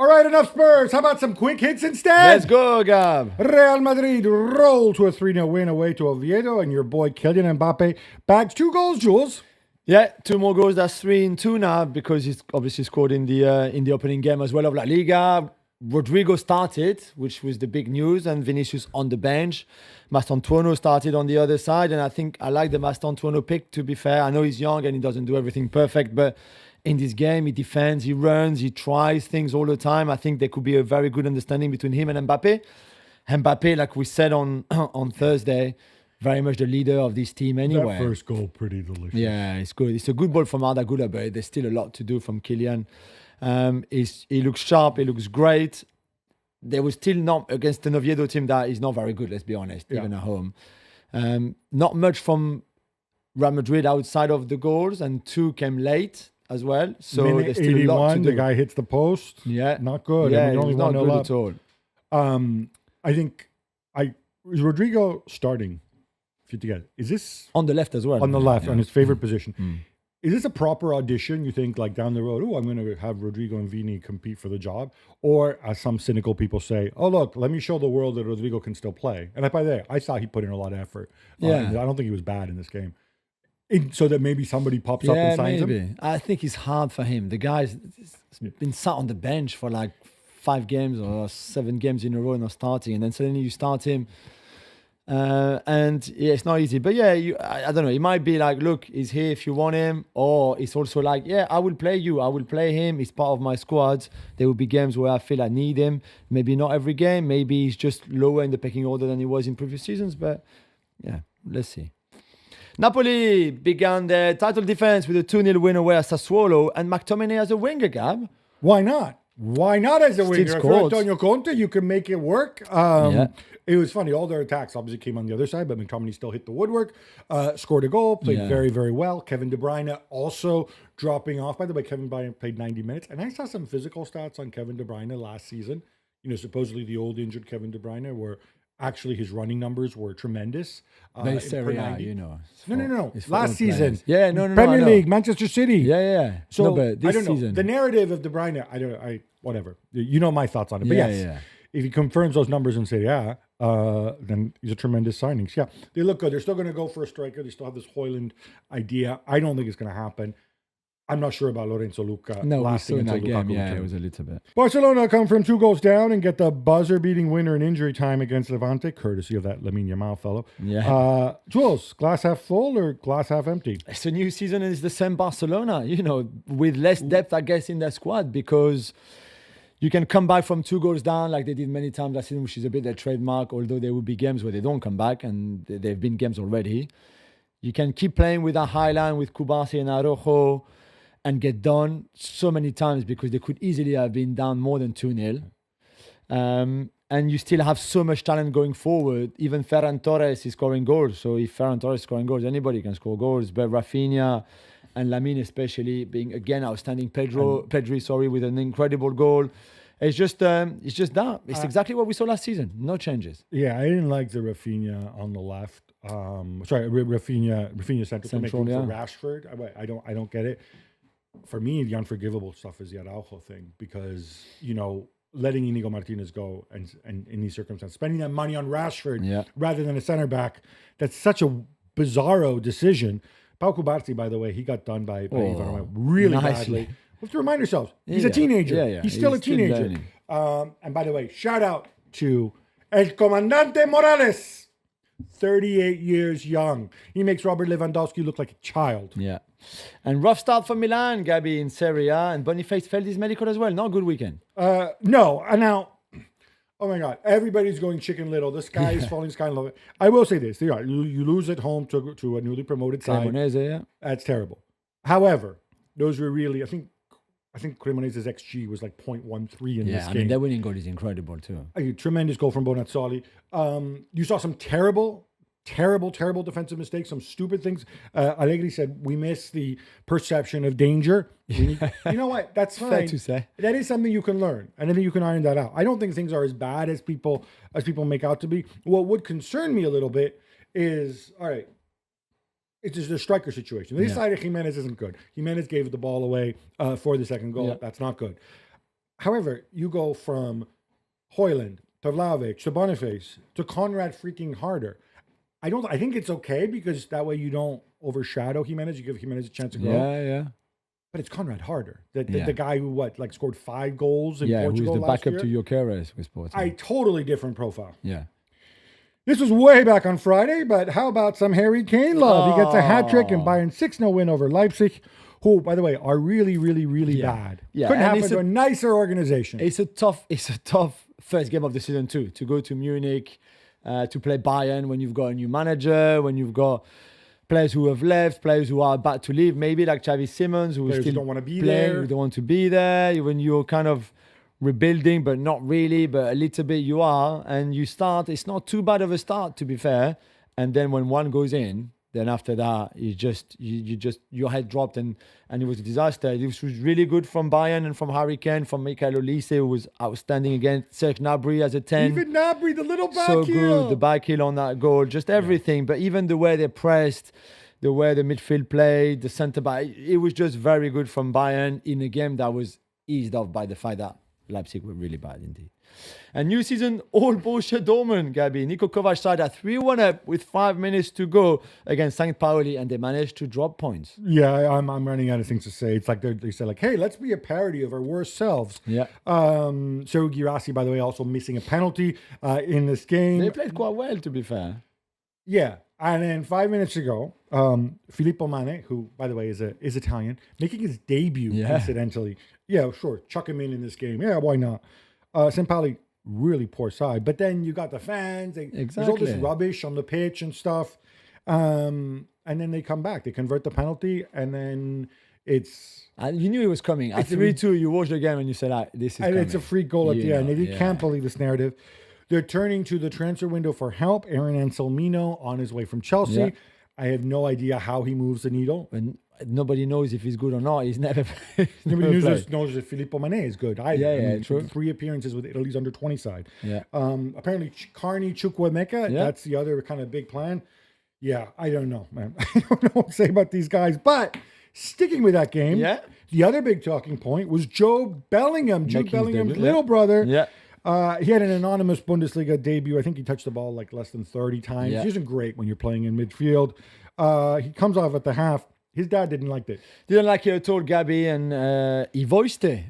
All right, enough Spurs. How about some quick hits instead? Let's go, Gab. Real Madrid roll to a 3-0 win away to Oviedo, and your boy Kylian Mbappe bags 2 goals, Jules. Yeah, 2 more goals. That's 3-2 now because he's obviously scored in the opening game as well of La Liga. Rodrigo started, which was the big news, and Vinicius on the bench. Mastantuono started on the other side, and I think I like the Mastantuono pick, to be fair. I know he's young and he doesn't do everything perfect, but in this game, he defends, he runs, he tries things all the time. I think there could be a very good understanding between him and Mbappe. Mbappe, like we said on Thursday, very much the leader of this team anyway. That first goal, pretty delicious. Yeah, it's good. It's a good ball from Arda Güler, but there's still a lot to do from Kylian. He looks sharp. He looks great. There was still not against an Oviedo team that is not very good, let's be honest, even at home. Not much from Real Madrid outside of the goals, and 2 came late as well. So Minute there's still a lot to do. the guy hits the post. Yeah. Not good. Yeah, I mean, only it's not 1-0 good up. at all. I think is Rodrigo starting. If you together, is this On the left as well. on the left Yeah. on his favorite position? Is this a proper audition? You think like down the road? Oh, I'm going to have Rodrigo and Vini compete for the job, or as some cynical people say, oh look, let me show the world that Rodrigo can still play. And by there, I thought he put in a lot of effort. Yeah. I don't think he was bad in this game. So that maybe somebody pops up and signs him. I think it's hard for him. The guy's been sat on the bench for like 5 games or 7 games in a row, not starting, and then suddenly you start him. And yeah, it's not easy. But yeah, I don't know. It might be like, look, he's here if you want him, or it's also like, yeah, I will play you. I will play him. He's part of my squad. There will be games where I feel I need him. Maybe not every game. Maybe he's just lower in the pecking order than he was in previous seasons. But yeah, let's see. Napoli began their title defense with a 2-0 win away at Sassuolo, and McTominay as a winger, Gab. Why not? Why not as a winger? If you're scored. Antonio Conte, you can make it work. It was funny. All their attacks obviously came on the other side, but McTominay still hit the woodwork, scored a goal, played very, very well. Kevin De Bruyne also dropping off. By the way, Kevin De Bruyne played 90 minutes. And I saw some physical stats on Kevin De Bruyne last season. You know, supposedly the old injured Kevin De Bruyne were actually his running numbers were tremendous. They Serie A, you know. No. It's for Last all season. players. Yeah, no. Premier I know. League, Manchester City. Yeah. So no, but this I don't know. season. The narrative of De Bruyne, whatever. You know my thoughts on it. But yes, if he confirms those numbers and say, then he's a tremendous signings. Yeah, they look good. They're still going to go for a striker. They still have this Hoyland idea. I don't think it's going to happen. I'm not sure about Lorenzo Luca. No, we saw lasting in that until game. Lukaku Yeah, returns. it was a little bit. Barcelona come from 2 goals down and get the buzzer-beating winner in injury time against Levante, courtesy of that Lamine Yamal fellow. Yeah. Jules, glass half full or glass half empty? It's a new season and it's the same Barcelona, you know, with less depth, I guess, in their squad, because you can come back from 2 goals down like they did many times last season, which is a bit their trademark, although there will be games where they don't come back, and there have been games already. You can keep playing with a high line with Kubasi and Araujo and get done so many times because they could easily have been down more than 2-0. And you still have so much talent going forward. Even Ferran Torres is scoring goals. So if Ferran Torres is scoring goals, anybody can score goals. But Rafinha and Lamine especially being, again, outstanding. Pedri, with an incredible goal. It's just that. It's exactly what we saw last season. No changes. Yeah, I didn't like the Rafinha on the left. Rafinha central to make room for Rashford. I don't get it. For me, the unforgivable stuff is the Araujo thing, because, you know, letting Inigo Martinez go and in these circumstances, spending that money on Rashford rather than a center back, that's such a bizarro decision. Pau Cubarsí, by the way, he got done by Ivan really badly. We have to remind ourselves, he's a teenager. Yeah. He's still a teenager. And by the way, shout out to El Comandante Morales, 38 years young. He makes Robert Lewandowski look like a child. Yeah. And rough start for Milan, Gabi, in Serie A, and Boniface failed his medical as well. Not a good weekend. No. And now, oh my God, everybody's going Chicken Little. The sky is falling, sky low. I will say this. You lose at home to a newly promoted side. Cremonese, That's terrible. However, those were really, I think Cremonese's XG was like 0.13 in this game. I mean, their winning goal is incredible too. A tremendous goal from Bonazzoli. You saw some terrible defensive mistakes, some stupid things. Allegri said, we miss the perception of danger. You know what? That's fine. Fair to say. That is something you can learn. And I think you can iron that out. I don't think things are as bad as people make out to be. What would concern me a little bit is, all right, it's just a striker situation. This side of Jimenez isn't good. Jimenez gave the ball away for the second goal. Yeah. That's not good. However, you go from Hoyland to Vlahovic to Boniface to Conrad freaking Harder. I think it's okay because that way you don't overshadow Jimenez. You give Jimenez a chance to grow. Yeah. But it's Conrad Harder, the Yeah. guy who scored 5 goals in Yeah, who's Portugal the last backup year. to Gyökeres with Sporting. A totally different profile. Yeah. This was way back on Friday, but how about some Harry Kane love? He gets a hat trick and Bayern 6-0 win over Leipzig, who, by the way, are really, really, really bad. Yeah, Couldn't and happen it's to a nicer organization. It's a tough first game of the season too. To go to Munich, to play Bayern when you've got a new manager, when you've got players who have left, players who are about to leave, maybe like Xavi Simons, who Players who still don't wanna be playing, there. who don't want to be there. When you're kind of rebuilding, but not really, but a little bit you are, and you start. It's not too bad of a start, to be fair. And then when one goes in, then after that, you just your head dropped, and it was a disaster. It was really good from Bayern and from Harry Kane, from Michael Olise, who was outstanding again. Serge Gnabry as a 10. Even Gnabry, the little back So heel. good, the back heel on that goal, just everything. But even the way they pressed, the way the midfield played, the centre back, it was just very good from Bayern in a game that was eased off by the fact that Leipzig were really bad indeed. And new season, all Borussia Dortmund, Gabi. Niko Kovac side at 3-1 up with 5 minutes to go against St. Pauli, and they managed to drop points. Yeah, I'm running out of things to say. It's like they said, like, hey, let's be a parody of our worst selves. Yeah. Sergio Girassi, by the way, also missing a penalty in this game. They played quite well, to be fair. Yeah. And then 5 minutes ago, Filippo Mane, who, by the way, is Italian, making his debut, incidentally. Yeah, sure. Chuck him in this game. Yeah, why not? St. Pauli, really poor side. But then you got the fans. There's all this Exactly. rubbish on the pitch and stuff. And then they come back. They convert the penalty, and then it's... And you knew it was coming. At 3-2, you watched the game and you said, this is And coming. it's a free goal at the end. You Yeah. can't believe this narrative. They're turning to the transfer window for help. Aaron Anselmino on his way from Chelsea. Yeah. I have no idea how he moves the needle. And nobody knows if he's good or not. He's never. Nobody played. knows that Filippo Mane is good either. Yeah, true. 3 appearances with Italy's under 20 side. Yeah. Apparently, Carney Chukwuemeka, Yeah. that's the other kind of big plan. Yeah, I don't know, man. I don't know what to say about these guys. But sticking with that game, Yeah. the other big talking point was Joe Bellingham, Jude Making his Bellingham's debut, little yeah. brother. Yeah. He had an anonymous Bundesliga debut. I think he touched the ball like less than 30 times. Yeah. He isn't great when you're playing in midfield. He comes off at the half. His dad didn't like it. Didn't like it at all, Gabby, and he voiced it.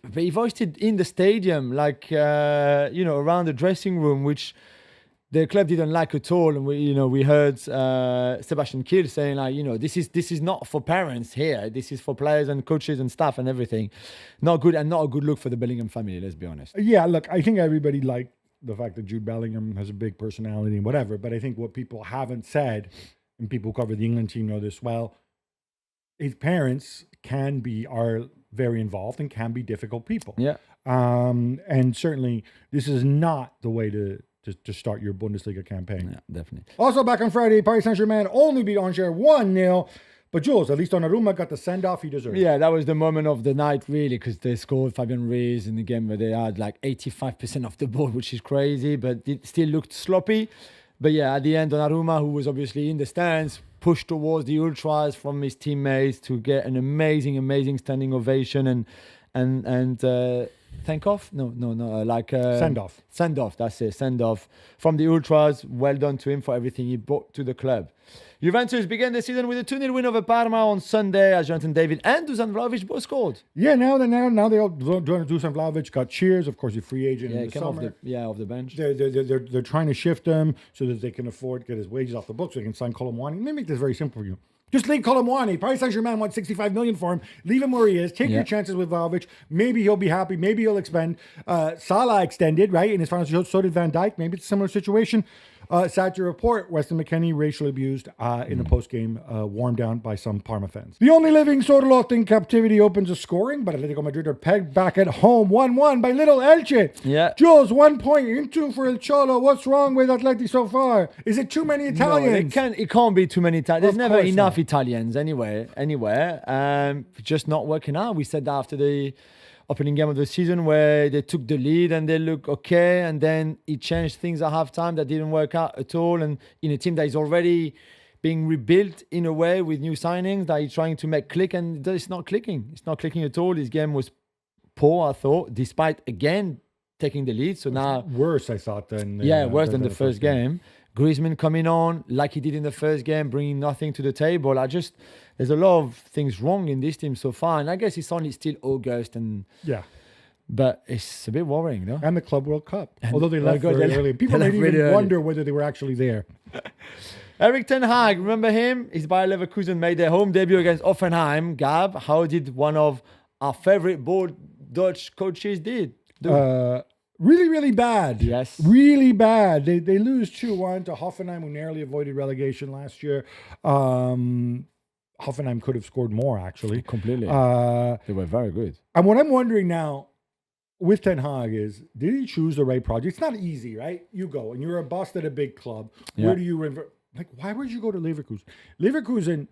But he voiced it in the stadium, like around the dressing room, which the club didn't like at all. And we heard Sebastian Kiel saying, like, this is not for parents here. This is for players and coaches and staff and everything. Not good, and not a good look for the Bellingham family. Let's be honest. Yeah, look, I think everybody liked the fact that Jude Bellingham has a big personality and whatever. But I think what people haven't said, and people who cover the England team know this well, his parents are very involved and can be difficult people. Yeah. And certainly this is not the way to start your Bundesliga campaign. Yeah, definitely. Also back on Friday, Paris Saint-Germain only beat Angers 1-0. But Jules, at least Donnarumma got the send-off he deserved. Yeah, that was the moment of the night, really, because they scored Fabian Ruiz in the game where they had like 85% of the ball, which is crazy, but it still looked sloppy. But yeah, at the end, Donnarumma, who was obviously in the stands, pushed towards the ultras from his teammates to get an amazing standing ovation and thank off? No, send off. Send off, that's it, send off from the ultras. Well done to him for everything he brought to the club. Juventus began the season with a 2-0 win over Parma on Sunday as Jonathan David and Dusan Vlahovic both scored. Yeah, now they all Dusan Vlahovic got cheers. Of course, a free agent in the came summer. off the bench. They're trying to shift him so that they can afford to get his wages off the books so they can sign Colomwani. Let me make this very simple for you. Just leave Colomwani. Paris Saint-Germain wants $65 million for him. Leave him where he is. Take your chances with Vlahovic. Maybe he'll be happy. Maybe he'll expend. Salah extended, right? In his final season. So did Van Dijk. Maybe it's a similar situation. Sad to report, Weston McKennie racially abused in the post-game warm down by some Parma fans. The only living Sorloth in captivity opens a scoring, but Atletico Madrid are pegged back at home 1-1 by little Elche. Yeah. Jules, 1 point into for El Cholo. What's wrong with Atleti so far? Is it too many Italians? No, it can't be too many Italians. There's Of never course enough not. Italians anywhere. Just not working out. We said that after the opening game of the season where they took the lead and they look okay, and then it changed things at halftime. That didn't work out at all, and in a team that is already being rebuilt in a way with new signings that is trying to make click, and it's not clicking. It's not clicking at all. This game was poor, I thought, despite again taking the lead. So now, Worse, I thought, than worse than the first game. Griezmann coming on like he did in the first game, bringing nothing to the table. There's a lot of things wrong in this team so far, and I guess it's only still August, Yeah. but it's a bit worrying, no? And the Club World Cup. Although they oh left God, very they early. People left didn't really even early. wonder whether they were actually there. Eric Ten Hag, remember him? His Bayer Leverkusen made their home debut against Offenheim. Gab, how did one of our favorite bold Dutch coaches do? Really, really bad. Yes. Really bad. They lose 2-1 to Hoffenheim, who narrowly avoided relegation last year. Hoffenheim could have scored more, actually. Completely. Uh, They were very good. and what I'm wondering now with Ten Hag is, did he choose the right project? It's not easy, right? You go and you're a boss at a big club. Yeah. Where do you like? Why would you go to Leverkusen? Leverkusen.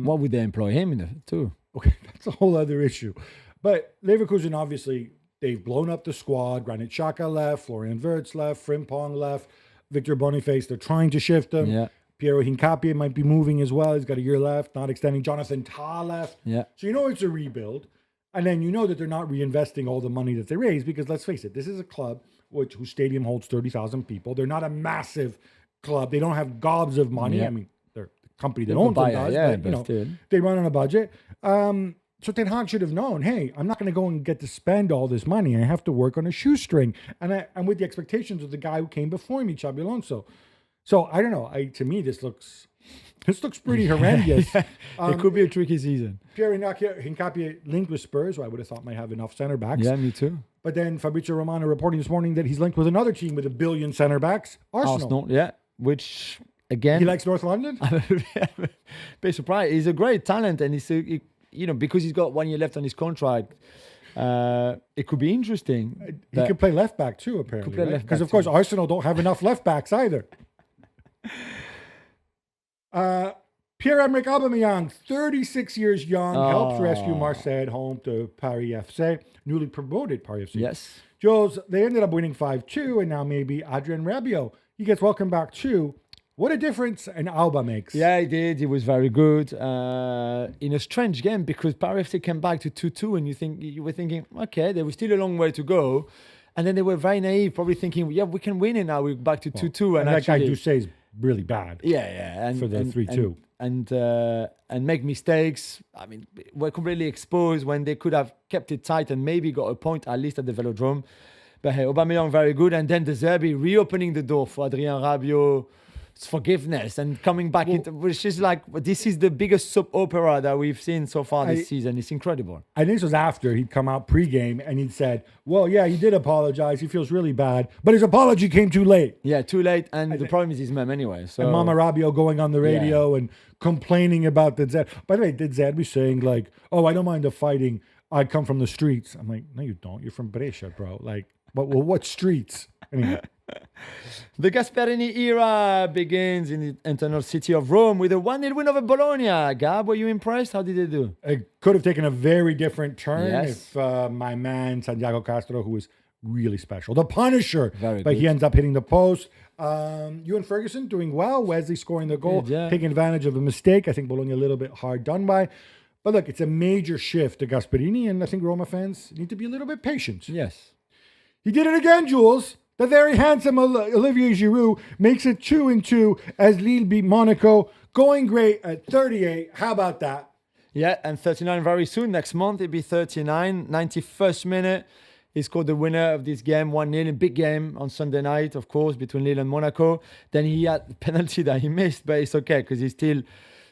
What would they employ him in too? Okay, that's a whole other issue. But Leverkusen, obviously, they've blown up the squad. Granit Xhaka left, Florian Wirtz left, Frimpong left, Victor Boniface. They're trying to shift him. Yeah. Piero Hincapié might be moving as well. He's got a year left, not extending. Jonathan Tah left. Yeah. So you know it's a rebuild. And then you know that they're not reinvesting all the money that they raised because let's face it, this is a club whose stadium holds 30,000 people. They're not a massive club. They don't have gobs of money. Yeah. I mean, they're the company that They could owns them buy it, does, yeah, but, but still. they run on a budget. So Ten Hag should have known, hey, I'm not going to go and get to spend all this money. I have to work on a shoestring. And I'm with the expectations of the guy who came before me, Xabi Alonso. So I don't know. To me, this looks pretty horrendous. It could be a tricky season. Pierre Hincapié linked with Spurs, who I would have thought might have enough center backs. Yeah, me too. But then Fabrizio Romano reporting this morning that he's linked with another team with 1 billion center backs, Arsenal. yeah. Which again, He likes North London? I'm a bit surprised. He's a great talent, and because he's got 1 year left on his contract, it could be interesting. He could play left back too, apparently. play left Because back of course Arsenal don't have enough left backs either. Pierre-Emerick Aubameyang, 36 years young, helps rescue Marseille at home to Paris FC, newly promoted Paris FC. Yes. Jules, they ended up winning 5-2, and now maybe Adrien Rabiot, he gets welcomed back too. What a difference an Alba makes. Yeah, he did. He was very good in a strange game because Paris FC came back to 2-2, and you were thinking, okay, there was still a long way to go, and then they were very naive, probably thinking, yeah, we can win it now. We're back to 2-2, And that guy Doucet is really bad. Yeah, and For the 3-2. and make mistakes. I mean, were completely exposed when they could have kept it tight and maybe got a point at least at the Velodrome. But hey, Aubameyang very good, and then De Zerbi reopening the door for Adrien Rabiot's forgiveness and coming back into, which is like, this is the biggest soap opera that we've seen so far this season. It's incredible. I think this was after he'd come out pregame and he'd said, well, yeah, he did apologize. He feels really bad, but his apology came too late. Yeah, too late, and the problem is his mum anyway. So And Mama Rabiot going on the radio and complaining about the Zed. By the way, did Zed be saying like, oh, I don't mind the fighting. I come from the streets. I'm like, no, you don't. You're from Brescia, bro. Like, what streets? Anyway. The Gasperini era begins in the internal city of Rome with a 1-0 win over Bologna. Gab, were you impressed? How did they do? It could have taken a very different turn Yes. if my man Santiago Castro, who was really special, the Punisher, Very but good. he ends up hitting the post. Ewan Ferguson doing well. Wesley scoring the goal, Good, yeah. taking advantage of a mistake. I think Bologna a little bit hard done by. But look, it's a major shift to Gasperini, and I think Roma fans need to be a little bit patient. Yes. He did it again, Jules. The very handsome Olivier Giroud makes it 2-2 as Lille beat Monaco. Going great at 38. How about that? Yeah, and 39 very soon. Next month, it'll be 39. 91st minute, he scored the winner of this game, 1-0. A big game on Sunday night, of course, between Lille and Monaco. Then he had the penalty that he missed, but it's okay because he still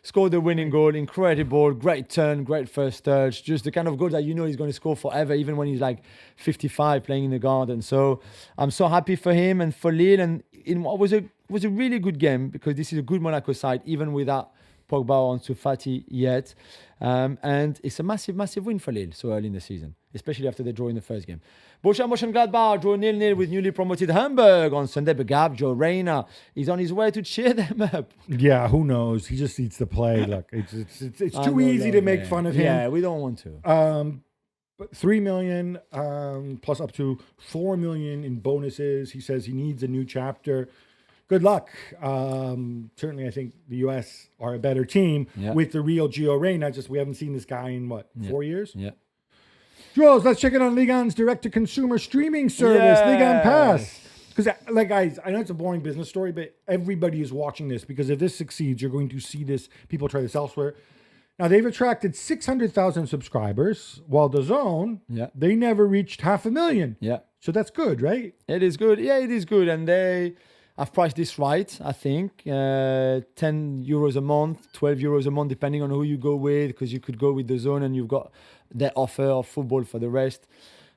scored the winning goal. Incredible, great turn, great first touch. Just the kind of goal that you know he's going to score forever, even when he's like 55 playing in the garden. So I'm so happy for him and for Lille. And in what was a really good game because this is a good Monaco side, even without Pogba or Ansu Fati yet. And it's a massive, massive win for Lille so early in the season, especially after they draw in the first game. Borussia Mönchengladbach draw 0-0 with newly promoted Hamburg on Sunday. But Gab, Joe Reyna is on his way to cheer them up. Yeah, who knows? He just needs to play. Look, it's I too know easy that, to make yeah. fun of him. Yeah, we don't want to. But 3 million plus up to 4 million in bonuses. He says he needs a new chapter. Good luck. Certainly, I think the US are a better team Yeah. with the real Gio Reyna. Just we haven't seen this guy in 4 years? Yeah. Jules, let's check it on Ligue 1's direct-to-consumer streaming service, Ligue 1 Pass. Because, like, guys, I know it's a boring business story, but everybody is watching this because if this succeeds, you're going to see this. People try this elsewhere. Now, they've attracted 600,000 subscribers, while DAZN, they never reached 500,000. Yeah. So that's good, right? It is good. Yeah, it is good. And they have priced this right, I think. 10 euros a month, 12 euros a month, depending on who you go with, because you could go with DAZN and you've got their offer of football for the rest,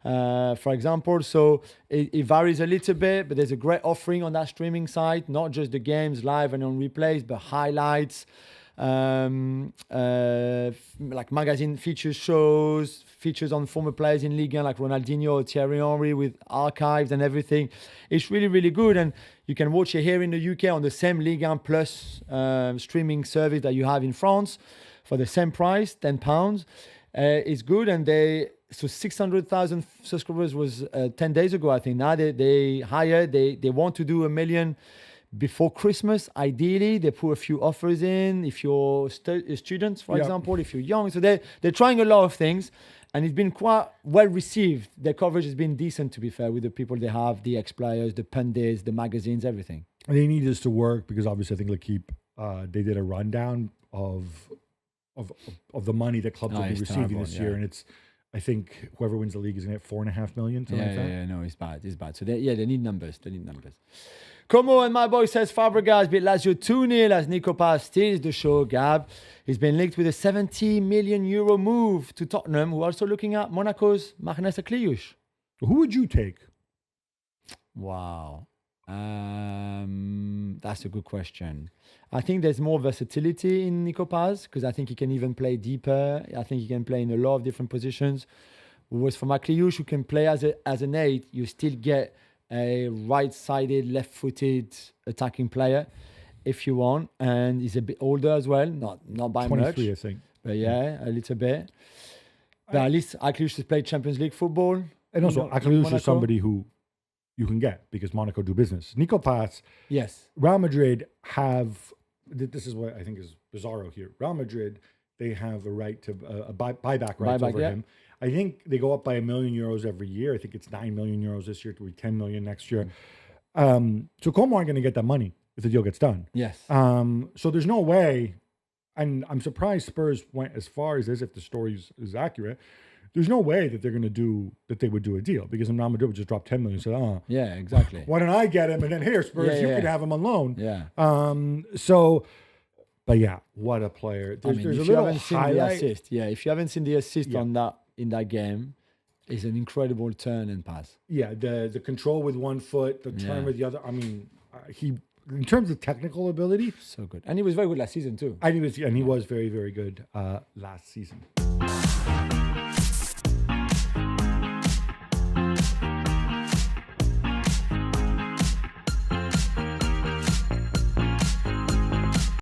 for example. So it varies a little bit, but there's a great offering on that streaming site, not just the games live and on replays, but highlights, like magazine features, shows, features on former players in Ligue 1 like Ronaldinho or Thierry Henry with archives and everything. It's really, really good. And you can watch it here in the UK on the same Ligue 1 Plus streaming service that you have in France for the same price, £10. It's good. And so 600,000 subscribers was 10 days ago, I think. Now they hired, they want to do 1 million before Christmas. Ideally, they put a few offers in. If you're students, for example, if you're young. So they're trying a lot of things. And it's been quite well received. Their coverage has been decent, to be fair, with the people they have, the ex-players, the pundits, the magazines, everything. And they need this to work because obviously I think L'Équipe, they did a rundown of the money that clubs will be receiving this year. And it's, I think whoever wins the league is going to get 4.5 million, something like that. Yeah, no, it's bad. It's bad. So they need numbers. They need numbers. Como and my boy says Fabregas beat Lazio 2-0 as Nico Paz steals the show. Gab, he's been linked with a 70 million euro move to Tottenham, who are also looking at Monaco's Magnus Akliouche. Who would you take? Wow. That's a good question. I think there's more versatility in Nico Paz because I think he can even play deeper. I think he can play in a lot of different positions. Whereas for Akliouche, who can play as an 8, you still get a right-sided, left-footed attacking player if you want. And he's a bit older as well, not by 23, much. I think. But yeah, a little bit. But at least Akliouche has played Champions League football. And also, Akliouche is somebody who you can get because Monaco do business. Nico Paz, yes. Real Madrid have, this is what I think is bizarro here. Real Madrid, they have a right to buyback rights over him. I think they go up by €1 million every year. I think it's 9 million euros this year to be 10 million next year. So Como aren't going to get that money if the deal gets done. Yes. So there's no way, and I'm surprised Spurs went as far as this if the story is accurate. There's no way that they would do a deal because Real Madrid would just drop 10 million. So, yeah, exactly. Why don't I get him? And then here, Spurs, you could have him on loan. Yeah. But yeah, what a player. There's a little highlight. If you haven't seen the assist on that in that game, it's an incredible turn and pass. Yeah, the control with one foot, the turn with the other. I mean, he in terms of technical ability, so good. And he was very good last season too. And he was very, very good last season.